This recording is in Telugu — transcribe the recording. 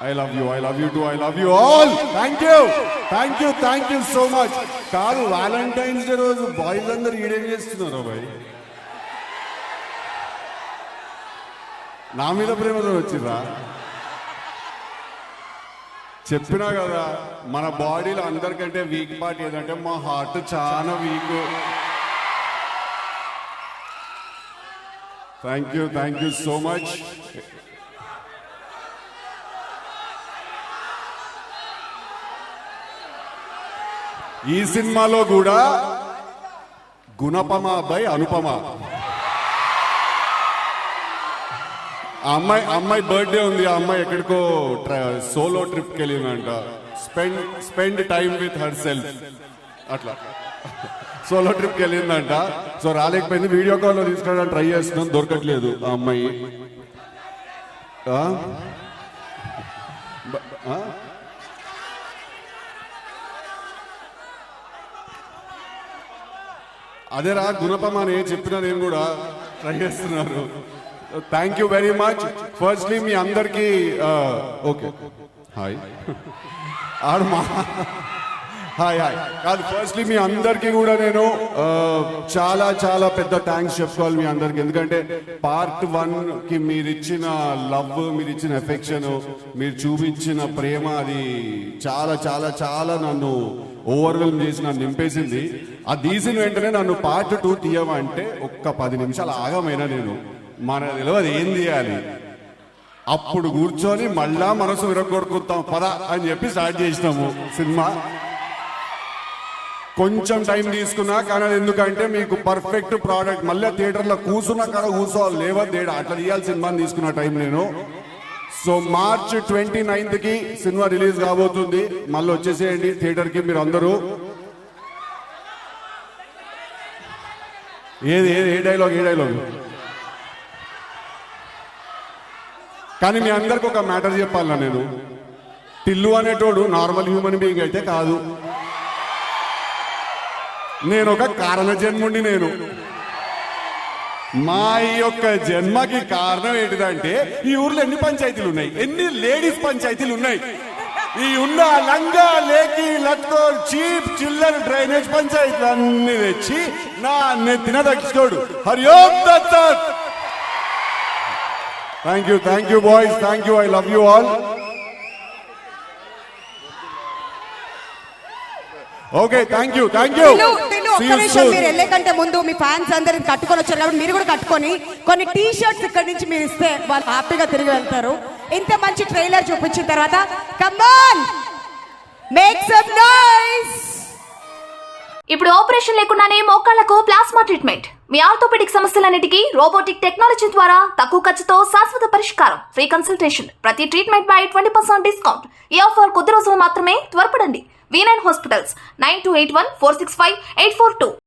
I love you too, I love you all. Thank you so much. కాదు వాలంటైన్స్ డే రోజు బాయ్స్ అందరు ఈడేం చేస్తున్నారు బాయ్? నా మీద ప్రేమతో వచ్చిరా? చెప్పినా కదా మన బాడీలో అందరికంటే వీక్ పార్ట్ ఏదంటే మా హార్ట్ చాలా week. Thank you so much. ఈ సినిమాలో కూడా గుణపమ అబ్బాయి అనుపమ. అమ్మాయి బర్త్డే ఉంది. ఆ అమ్మాయి ఎక్కడికో సోలో ట్రిప్కి వెళ్ళిందంట. Spend time with herself అట్లా సోలో ట్రిప్కి వెళ్ళిందంట. సో రాలేకపోయింది. వీడియో కాల్లో తీసుకోవడానికి ట్రై చేస్తున్నాం, దొరకట్లేదు ఆ అమ్మాయి. అదేరా గుణపమ అని చెప్పినా నేను కూడా ట్రై చేస్తున్నారు. Thank you very much. Firstly మీ అందరికీ ఓకే హాయ్ హాయ్ కాదు, ఫస్ట్లీ మీ అందరికీ కూడా నేను చాలా చాలా పెద్ద థ్యాంక్స్ చెప్పుకోవాలి మీ అందరికి. ఎందుకంటే పార్ట్ 1కి మీరు ఇచ్చిన లవ్, మీరు ఇచ్చిన ఎఫెక్షన్, మీరు చూపించిన ప్రేమ అది చాలా చాలా చాలా నన్ను ఓవర్వెల్మ్ చేసి నన్ను నింపేసింది. అది తీసిన వెంటనే నన్ను పార్ట్ 2 తీయమంటే ఒక్క 10 నిమిషాలు ఆగమైనా నేను మన తెలియదు ఏం తీయాలి. అప్పుడు కూర్చొని మళ్ళా మనసు విరగొడుకుతాం పద అని చెప్పి స్టార్ట్ చేసినాము సినిమా. కొంచెం టైం తీసుకున్నా కానీ అది ఎందుకంటే మీకు పర్ఫెక్ట్ ప్రోడక్ట్. మళ్ళీ థియేటర్లో కూర్చున్నా కదా కూర్చోవాలి, లేవద్దేడా అట్లా తీయాలి సినిమాని తీసుకున్న టైం నేను. సో మార్చ్ 29కి సినిమా రిలీజ్ కాబోతుంది. మళ్ళీ వచ్చేసేయండి థియేటర్కి మీరు అందరూ. ఏ డైలాగ్ కానీ మీ అందరికి ఒక మ్యాటర్ చెప్పాలన్నా నేను. టిల్లు అనేటోడు నార్మల్ హ్యూమన్ బీయింగ్ అయితే కాదు. నేను ఒక కారణ జన్ముండి. నేను మా యొక్క జన్మకి కారణం ఏంటిదంటే ఈ ఊర్లో ఎన్ని పంచాయతీలు ఉన్నాయి, ఎన్ని లేడీస్ పంచాయతీలు ఉన్నాయి. ఈ ఉన్న లంగా లేకి లత్కో చీప్ చిల్లర్ డ్రైనేజ్ పంచాయతీలు అన్ని తెచ్చి నా నెత్తిన దక్కించుకోడు. Hari Om Datta. Thank you boys, thank you, I love you all. Okay thank you. మీరు వెళ్ళే కంటే ముందు మీ ఫ్యాన్స్ అందరిని కట్టుకొని వచ్చారు కాబట్టి మీరు కూడా కట్టుకొని కొన్ని టీ షర్ట్స్ ఇక్కడ నుంచి మీరు ఇస్తే వాళ్ళు హ్యాపీగా తిరిగి వెళ్తారు. ఇంత మంచి ట్రైలర్ చూపించిన తర్వాత come on make some noise. ఇప్పుడు ఆపరేషన్ లేకుండానే మోకాళ్లకు ప్లాస్మా ట్రీట్మెంట్. మీ ఆర్థోపెడిక్ సమస్యలన్నిటికీ రోబోటిక్ టెక్నాలజీ ద్వారా తక్కువ ఖర్చుతో శాశ్వత పరిష్కారం. Free consultation. ప్రతి ట్రీట్మెంట్ పై 20% డిస్కౌంట్. ఈ ఆఫర్ కొద్ది రోజులు మాత్రమే. త్వరపడండి. V9 hospitals 9281465842.